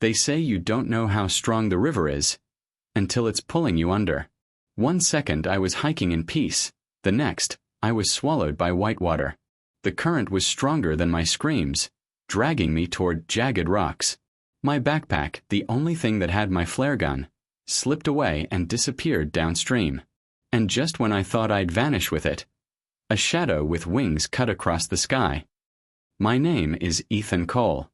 They say you don't know how strong the river is until it's pulling you under. 1 second I was hiking in peace, the next, I was swallowed by whitewater. The current was stronger than my screams, dragging me toward jagged rocks. My backpack, the only thing that had my flare gun, slipped away and disappeared downstream. And just when I thought I'd vanish with it, a shadow with wings cut across the sky. My name is Ethan Cole.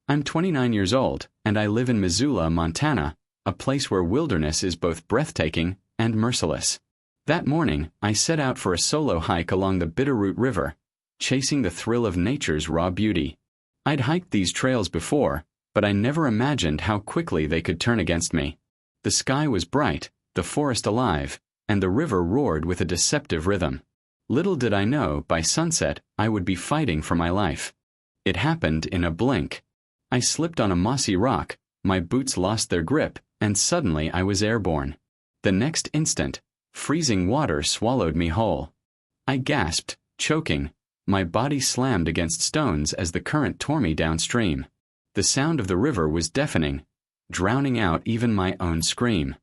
I'm 29 years old, and I live in Missoula, Montana, a place where wilderness is both breathtaking and merciless. That morning, I set out for a solo hike along the Bitterroot River, chasing the thrill of nature's raw beauty. I'd hiked these trails before, but I never imagined how quickly they could turn against me. The sky was bright, the forest alive, and the river roared with a deceptive rhythm. Little did I know, by sunset, I would be fighting for my life. It happened in a blink. I slipped on a mossy rock, my boots lost their grip, and suddenly I was airborne. The next instant, freezing water swallowed me whole. I gasped, choking. My body slammed against stones as the current tore me downstream. The sound of the river was deafening, drowning out even my own scream.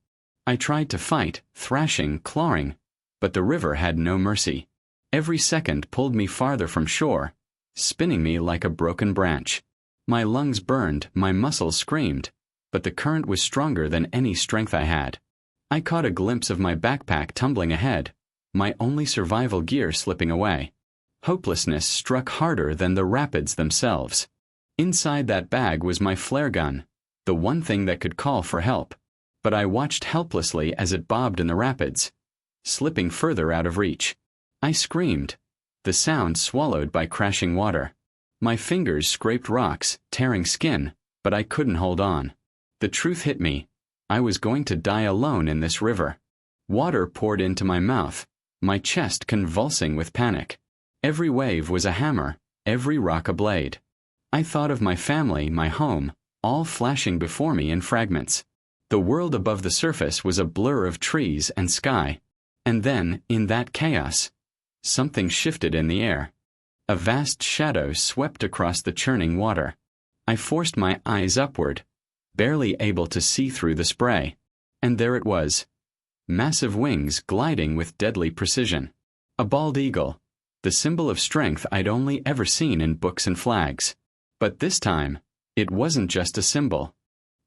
I tried to fight, thrashing, clawing, but the river had no mercy. Every second pulled me farther from shore, spinning me like a broken branch. My lungs burned, my muscles screamed, but the current was stronger than any strength I had. I caught a glimpse of my backpack tumbling ahead, my only survival gear slipping away. Hopelessness struck harder than the rapids themselves. Inside that bag was my flare gun, the one thing that could call for help. But I watched helplessly as it bobbed in the rapids, slipping further out of reach. I screamed, the sound swallowed by crashing water. My fingers scraped rocks, tearing skin, but I couldn't hold on. The truth hit me. I was going to die alone in this river. Water poured into my mouth, my chest convulsing with panic. Every wave was a hammer, every rock a blade. I thought of my family, my home, all flashing before me in fragments. The world above the surface was a blur of trees and sky. And then, in that chaos, something shifted in the air. A vast shadow swept across the churning water. I forced my eyes upward, barely able to see through the spray. And there it was. Massive wings gliding with deadly precision. A bald eagle, the symbol of strength I'd only ever seen in books and flags. But this time, it wasn't just a symbol.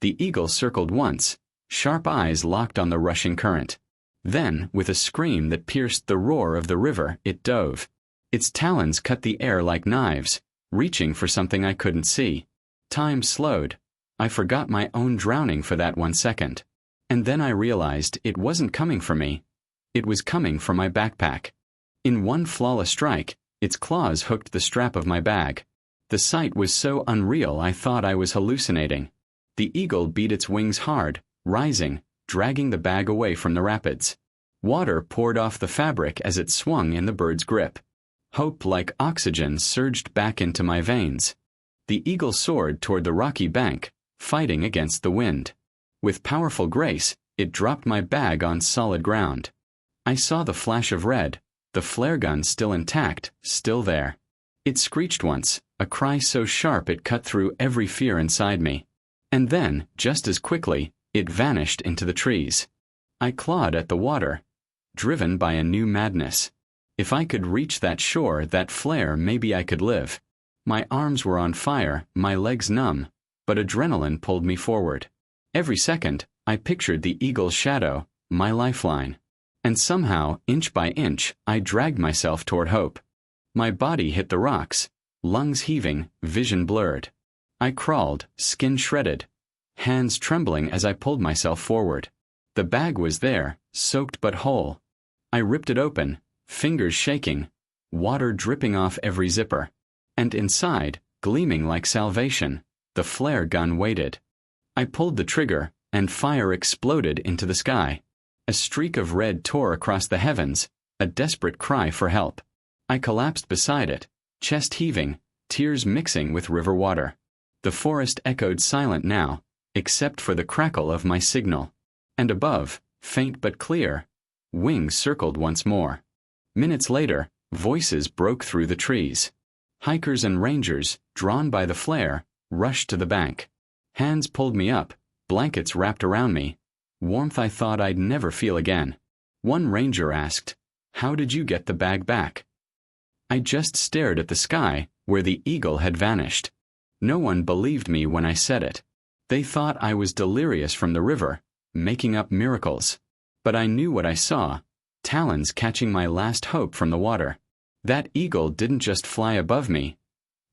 The eagle circled once, sharp eyes locked on the rushing current. Then, with a scream that pierced the roar of the river, it dove. Its talons cut the air like knives, reaching for something I couldn't see. Time slowed. I forgot my own drowning for that 1 second. And then I realized it wasn't coming for me. It was coming for my backpack. In one flawless strike, its claws hooked the strap of my bag. The sight was so unreal I thought I was hallucinating. The eagle beat its wings hard, rising, dragging the bag away from the rapids. Water poured off the fabric as it swung in the bird's grip. Hope like oxygen surged back into my veins. The eagle soared toward the rocky bank, fighting against the wind. With powerful grace, it dropped my bag on solid ground. I saw the flash of red, the flare gun still intact, still there. It screeched once, a cry so sharp it cut through every fear inside me. And then, just as quickly, it vanished into the trees. I clawed at the water, driven by a new madness. If I could reach that shore, that flare, maybe I could live. My arms were on fire, my legs numb, but adrenaline pulled me forward. Every second, I pictured the eagle's shadow, my lifeline. And somehow, inch by inch, I dragged myself toward hope. My body hit the rocks, lungs heaving, vision blurred. I crawled, skin shredded, hands trembling as I pulled myself forward. The bag was there, soaked but whole. I ripped it open, fingers shaking, water dripping off every zipper. And inside, gleaming like salvation, the flare gun waited. I pulled the trigger, and fire exploded into the sky. A streak of red tore across the heavens, a desperate cry for help. I collapsed beside it, chest heaving, tears mixing with river water. The forest echoed silent now, except for the crackle of my signal. And above, faint but clear, wings circled once more. Minutes later, voices broke through the trees. Hikers and rangers, drawn by the flare, rushed to the bank. Hands pulled me up, blankets wrapped around me, warmth I thought I'd never feel again. One ranger asked, "How did you get the bag back?" I just stared at the sky, where the eagle had vanished. No one believed me when I said it. They thought I was delirious from the river, making up miracles. But I knew what I saw, talons catching my last hope from the water. That eagle didn't just fly above me.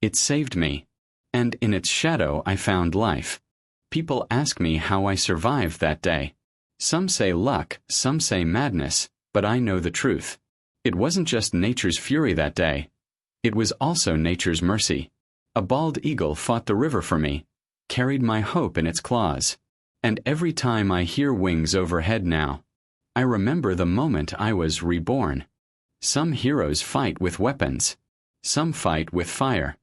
It saved me. And in its shadow I found life. People ask me how I survived that day. Some say luck, some say madness, but I know the truth. It wasn't just nature's fury that day. It was also nature's mercy. A bald eagle fought the river for me, carried my hope in its claws. And every time I hear wings overhead now, I remember the moment I was reborn. Some heroes fight with weapons. Some fight with fire.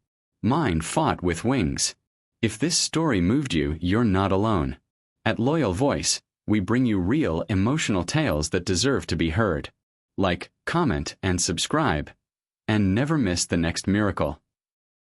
Mine fought with wings. If this story moved you, you're not alone. At Loyal Voice, we bring you real, emotional tales that deserve to be heard. Like, comment, and subscribe. And never miss the next miracle.